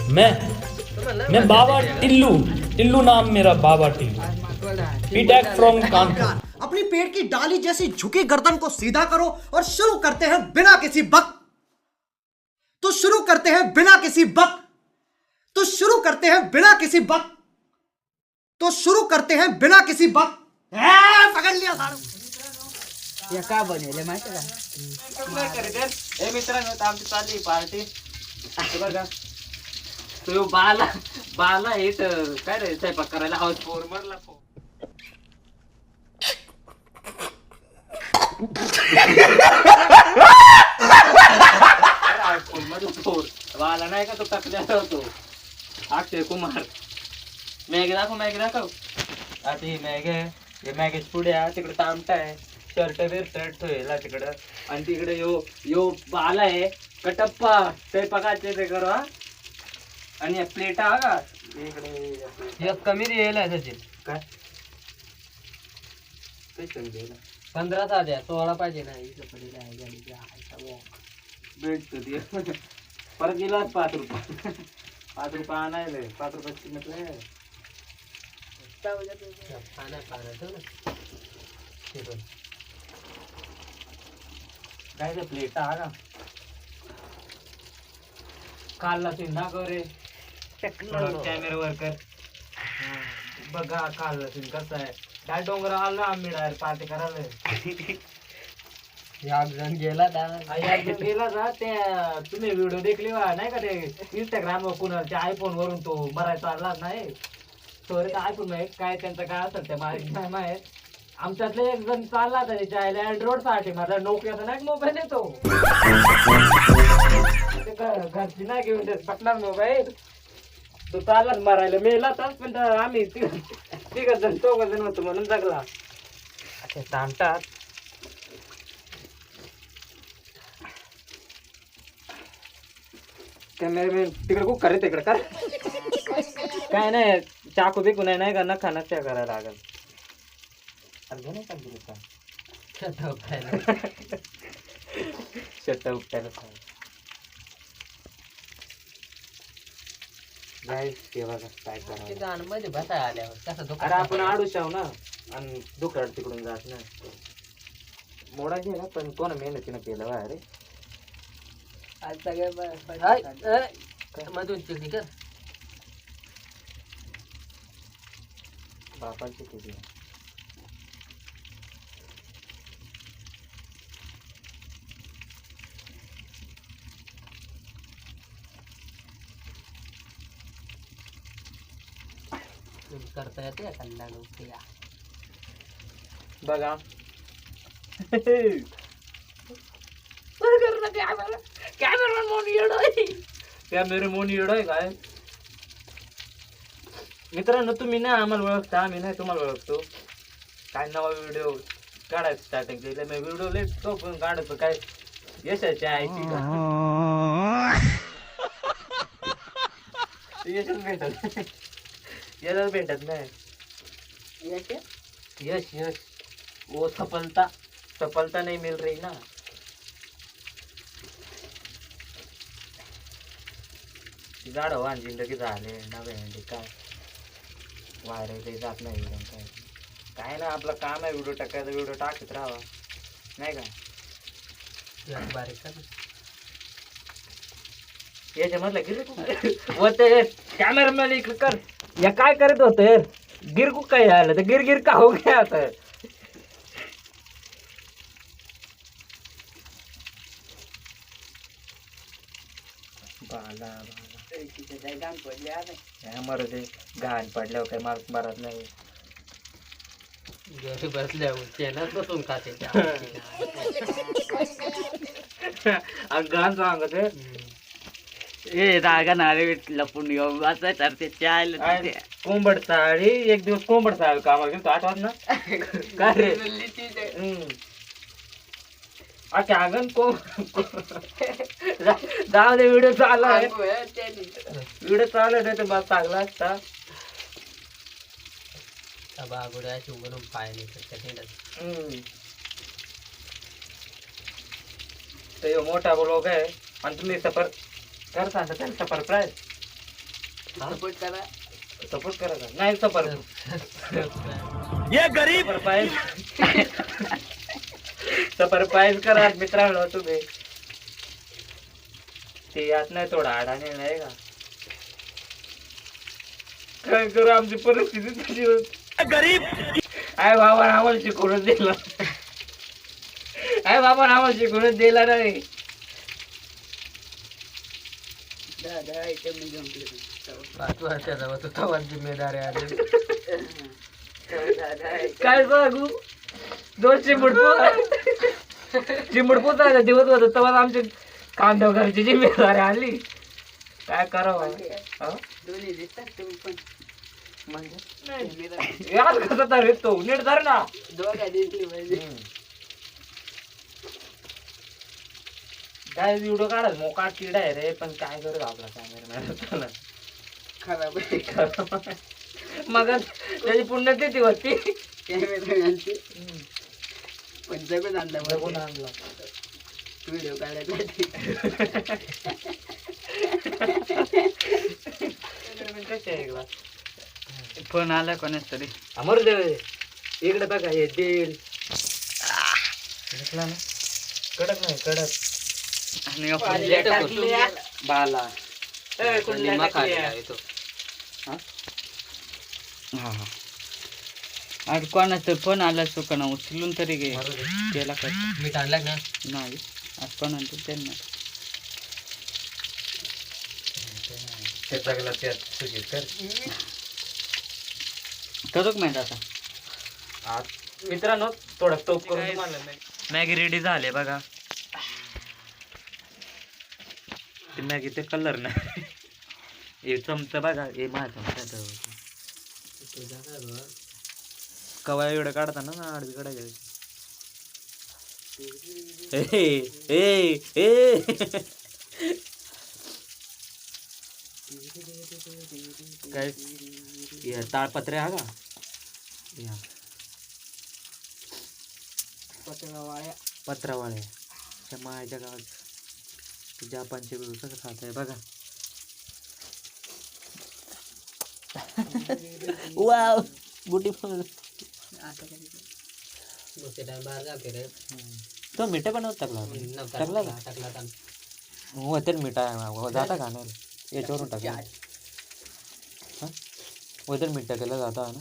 मैं बाबा टिल्लू टिल्लू नाम मेरा बाबा टिल्लू पीटैक फ्रॉम कानपुर। अपनी पेट की डाली जैसी झुकी गर्दन को सीधा करो और शुरू करते हैं बिना किसी बक। तो शुरू करते हैं बिना किसी बक। तो शुरू करते हैं बिना किसी बक। तो शुरू करते हैं बिना किसी बक। पकड़ लिया सारू। या का बनवले माहिती का? ए मित्रांनो, आता आमची चालली पार्टी बघा. तो बाला बाला हे तर काय रे स्वयंपाक करायला हाऊस फोर मरला फोर बाला नाही का तो टाकलेला होतो अक्षय कुमार. मॅगी दाखव आता ही मॅगी आहे. हे मॅगीच पुढे आहे तिकडे तामटा आहे शर्ट बिर्ट ठेवला तिकडं आणि तिकडे यो बाला आहे कटप्पा स्वयंपाकाचे ते करू हा. आणि या प्लेटा हा का इकडे कमी द्यायला सचिन काय कमी द्यायला 15 साध्या 16 पाहिजे ना इथं पडलेला आहे गाडीचा भेटतो ते परत गेला 5 रुपये 5 रुपये आणायला 5 रुपयाची किंमत नाही. काय ते प्लेटा हा ना कालला ते ना रे कॅमेरावर कर बघा कालला ते कसं आहे काय डोंगर आला आम्ही डायरेक्ट पार्टी करायला जण गेला गेला जा ते तुम्ही व्हिडिओ देखली वा नाही का ते इंस्टाग्राम वर कुणाच्या आयफोन वरून तो मरायचा आला नाही तो आयफोन माहित काय त्यांचं काय असेल ते नाही माहित. आमच्यातले एक जण चालला त्याच्या अँड्रॉइड साठी माझा नोकियाचा नाही मोबाईल येतो घरची नाही घेऊन देत पटणार मोबाईल तो चालला मारायला मेला तर पण आम्ही तिघ जण 4 जण होतो म्हणून जगला. ताणतात कॅमेरामॅन तिकडे खूप करे तिकडे कर काय नाही चाकू बिकू नाही का नखा नक्षा करायला लागल. शट उपटायला काय गाणं मध्ये बसाय आल्यावर कसं अरे आपण आडू शाव ना आणि दुकान तिकडून जात ना मोडा गेला पण कोण मेहनतीनं केलं वा अरे आज सगळे मधून चिकडी कर बापाची केली करता येते कल्ला लोक बघा कॅमेरा मोनी येडोय काय मित्रांनो तुम्ही ना आम्हाला ओळखता आम्ही नाही तुम्हाला ओळखतो. काय नवा व्हिडिओ काढायचं स्टार्टिंग केलं मी व्हिडिओ लेट तो पण काढतो काय यशाची आयची यशच भेटत यशच भेटत नाही यश यश वो सफलता नहीं मिल रही ना. झाड वाहन जिंदगी झाले नवे काय वायरल जात नाही काय काय ना आपलं काम आहे व्हिडिओ टाकायचा व्हिडिओ टाकत राहावा नाही का बारीक याच्यामधलं गिर कॅमेरा मध्ये इकडे कर या काय करत होत गिरकू काय आलं तर गिरगिर का हो गया आता बाला मर ते घाण पडल्यावर काही मार्क मारत नाही घरी बसल्यावर चॅनल बसून खाते घाण सांगत ए रागा नारे लपून येऊ असं तर ते चाल कोंबड साडी एक दिवस कोंबड साडी कामाला गेलो आठवत ना काय रे अच्छा अगन को जाऊ दे व्हिडिओ चालू आहे व्हिडिओ चालू आहे तर बस चांगला असता बागुड्याची उघडून पाय नाही तो मोठा ब्लॉग आहे आणि तुम्ही सफर करता सफर प्राईस सपोर्ट करा. सपोर्ट करायचा नाही सपर सरप्राईज करा मित्रांनो तुम्ही. ते यात नाही थोडा अडाणी नाही का. काय करू आमची परिस्थिती तशी होती. गरीब आय बाबा आम्हाला शिकवूनच दिलं. आय बाबा आम्हाला शिकवूनच दिला नाही. दादा आयटम मी जमले. 5 वर्षाचा होतो तेव्हा जिम्मेदारी आली. काय सांगू 2 चिमूट पोचायचा दिवस होता तेव्हा आमच्या कांदा घरची जिम्मेदारी आली. काय करावं हा? दोन्ही दिसतात तुम्ही पण. म्हणजे यार कसं तर तो नीट धर ना. दोघा दिसली पाहिजे. काय व्हिडिओ काढा मोका किडा आहे रे. पण काय करत आपला कॅमेरा खराब आहे. मग त्याची पुण्यतिथी होती. कॅमेरामॅनची पण जगून आणला बघून आणला. व्हिडिओ काढायसाठी. फोन आला कोणाच तरी. अमर देव इकडे बघा हे तेल ना कडक नाही कडक. आणि बाला अरे कोणाचा फोन आला चुकाना उचलून तरी गे केला का. मीठ आणलं ना. नाही आज कोण आणतो त्यांना. करूक माहित आता. मित्रांनो थोडं टोप करून मॅगी रेडी झाले बघा. ते मॅगीचे कलर नाही. हे चमचा बघा हे माझा चमचा कवा एवढं काढताना ना आडवी काढायचं. काय ताळपत्रे हा का पत्रावाळ्या त्या मायाच्या गावात जपानचे कसं खात आहे बघा. Wow beautiful. तो मिठा पण टाकला हो तर मिठा जाता का नाही याच्यावरून टाकला. वजन मीठ टाकायला जाता ना.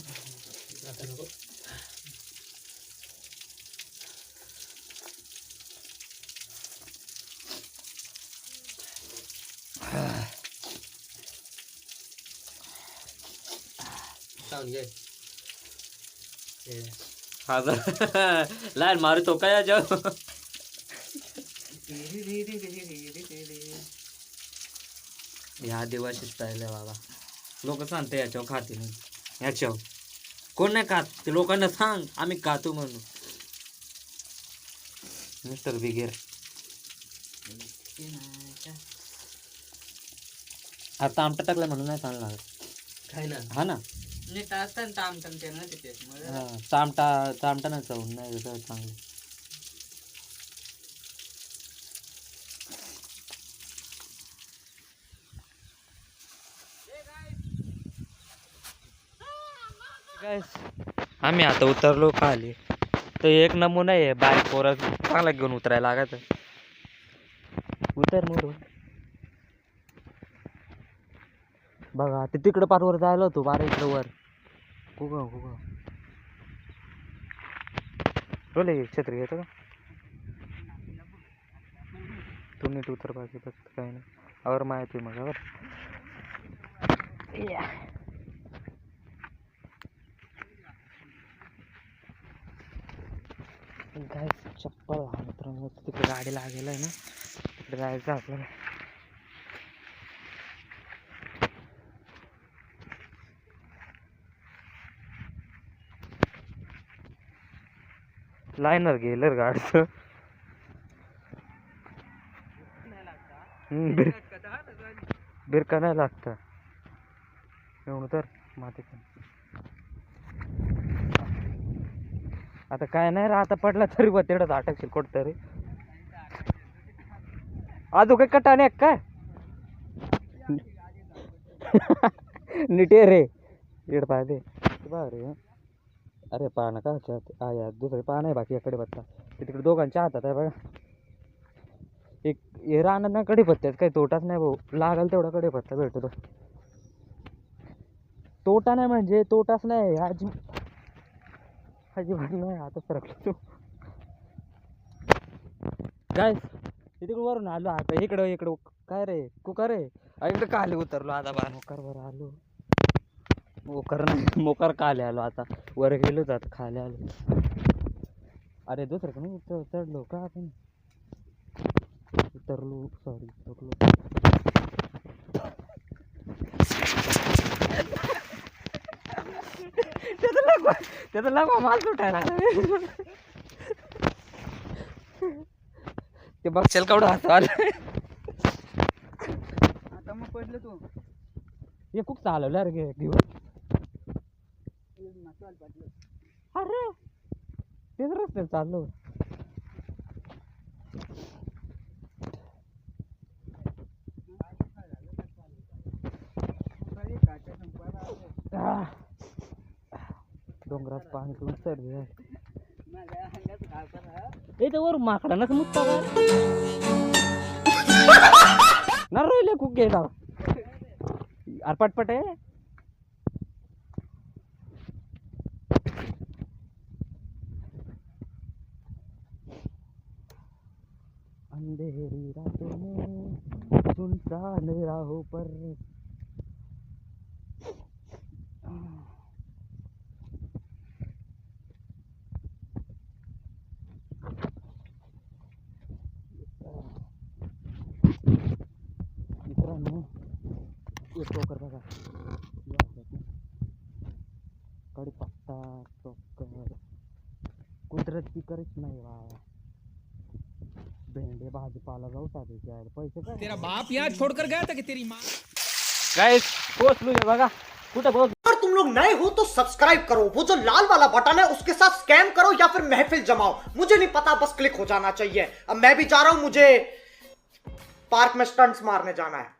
लहान मारू तो काय जाऊ. ह्या देवाची स्टाईल आहे बाबा. लोक सांगते याच्यावर खाते नाही. याच्यावर कोण नाही खात ते लोकांना सांग आम्ही खातो म्हणून. मिस्टर बिगेर आता आमटा टाकला म्हणून नाही चांगला काय ना. हा ना नीट असतं तामटमते ना तिथे. हा चामटा नाही चावून नाही चांगलं. आम्ही आता उतरलो खाली तर एक नमुना आहे. बाईक पोरा चांगला घेऊन उतरायला लागत. उतर म्हणून बघा ते तिकडं पारवर जायला होतो. बारा इकडं वर कुगा रोले छत्री घ्यायचं का तू नीट उतर बाकी फक्त काही नाही. आवर माहिती मग आवर काय चप्पल मित्रांनो. तिकडे गाडी लागेल आहे ना तिकडे जायचं आपल्याला. लायनर गेलं गाडीचं. बिरका नाही लागतं एवढं तर माती. आता काय नाही रा. आता पडला तरी बा तेवढंच अटकशील कुठं तरी. अजून काही कटाने काय नीटे रे इकडे पाय दे रे. अरे पानं का यार दुसरे पान आहे बाकी याकडे पत्ता तिकडे दोघांच्या हातात आहे बघा. एक हे राहणार ना कडीपत्त्यात काही तोटाच नाही भाऊ, लागल तेवढा कडीपत्ता भेटतो. तोटा नाही म्हणजे तोटाच नाही अजिबात नाही. आता सरकलो तू काय तिकडे वरून आलो आता इकडं काय रे कुकर रे इकडे काले उतरलो आता बा मोकर वर आलो. मोकर नाही मोकर खाली आलो आता वर गेलो जात खाली आलो. अरे दुसरं का नाही चढलो का आपण उतरलो सॉरी उतरलो. त्याचं लागवा माल सुटायला ते बघशाल केवढं असं आलं. आता मग पडलं तू हे खूप चालवलं रे घेऊन. अरे तेच रस्त्यात चाललो. डोंगरात पाणी पिऊन सर्दी वर माकडा नच मुक्ता ना रोहिले खूप गेला अरे पटपट आहे. अंधेरी रातों में सुनसान राहों पर मित्रांनो एक टोकर बघा कडीपत्ता टोकर कुदरती करीच नाही वा. भेंडे भाजीपाला जाऊ साधे पैसे काय तेरा बाप यहाँ छोड़कर गया था कि तेरी माँ. गाइस पोचलो बघा कुठं पोच. अगर तुम लोग नए हो तो सब्सक्राइब करो, वो जो लाल वाला बटन है उसके साथ स्कैम करो या फिर महफिल जमाओ, मुझे नहीं पता, बस क्लिक हो जाना चाहिए. अब मैं भी जा रहा हूं, मुझे पार्क में स्टंट्स मारने जाना है.